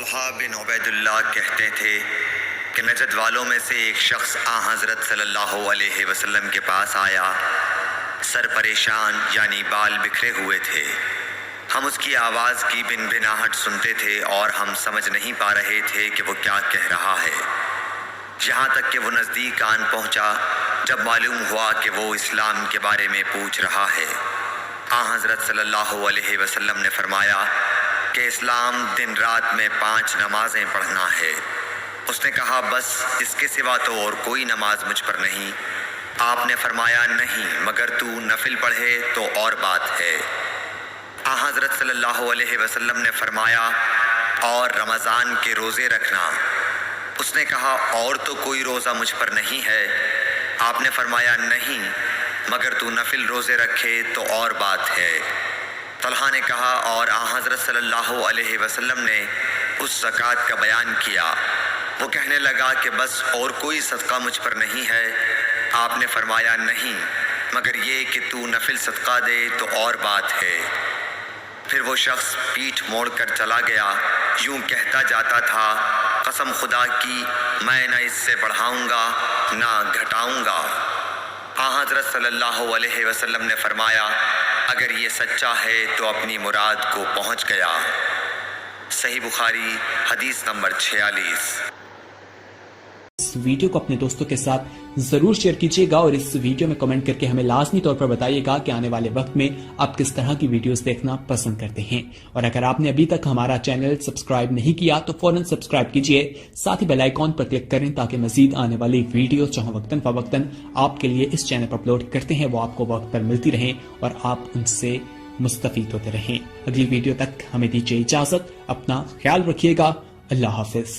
طلحہ بن عبید اللہ کہتے تھے کہ نجد والوں میں سے ایک شخص حضرت صلی اللہ علیہ وسلم کے پاس آیا، سر پریشان یعنی بال بکھرے ہوئے تھے۔ ہم اس کی آواز کی بن بناہٹ سنتے تھے اور ہم سمجھ نہیں پا رہے تھے کہ وہ کیا کہہ رہا ہے، یہاں تک کہ وہ نزدیک آن پہنچا جب معلوم ہوا کہ وہ اسلام کے بارے میں پوچھ رہا ہے۔ حضرت صلی اللہ علیہ وسلم نے فرمایا کہ اسلام دن رات میں 5 نمازیں پڑھنا ہے۔ اس نے کہا بس اس کے سوا تو اور کوئی نماز مجھ پر نہیں۔ آپ نے فرمایا نہیں مگر تو نفل پڑھے تو اور بات ہے۔ حضرت صلی اللہ علیہ وسلم نے فرمایا اور رمضان کے روزے رکھنا۔ اس نے کہا اور تو کوئی روزہ مجھ پر نہیں ہے۔ آپ نے فرمایا نہیں مگر تو نفل روزے رکھے تو اور بات ہے۔ طلحہ نے کہا اور حضرت صلی اللہ علیہ وسلم نے اس زکوٰۃ کا بیان کیا۔ وہ کہنے لگا کہ بس اور کوئی صدقہ مجھ پر نہیں ہے۔ آپ نے فرمایا نہیں مگر یہ کہ تو نفل صدقہ دے تو اور بات ہے۔ پھر وہ شخص پیٹھ موڑ کر چلا گیا، یوں کہتا جاتا تھا قسم خدا کی میں نہ اس سے بڑھاؤں گا نہ گھٹاؤں گا۔ حضرت صلی اللہ علیہ وسلم نے فرمایا اگر یہ سچا ہے تو اپنی مراد کو پہنچ گیا۔ صحیح بخاری حدیث نمبر 46۔ اس ویڈیو کو اپنے دوستوں کے ساتھ ضرور شیئر کیجیے گا اور اس ویڈیو میں کمنٹ کر کے ہمیں لازمی طور پر بتائیے گا کہ آنے والے وقت میں آپ کس طرح کی ویڈیوز دیکھنا پسند کرتے ہیں، اور اگر آپ نے ابھی تک ہمارا چینل سبسکرائب نہیں کیا تو فوراً سبسکرائب کیجیے، ساتھ ہی بیل آئیکن پر کلک کریں تاکہ مزید آنے والی ویڈیو جہاں وقتاً فوقتاً آپ کے لیے اس چینل پر اپلوڈ کرتے ہیں وہ آپ کو وقت پر ملتی رہیں اور آپ ان سے مستفید ہوتے رہیں۔ اگلی ویڈیو تک ہمیں دیجیے اجازت، اپنا خیال رکھیے گا، اللہ حافظ۔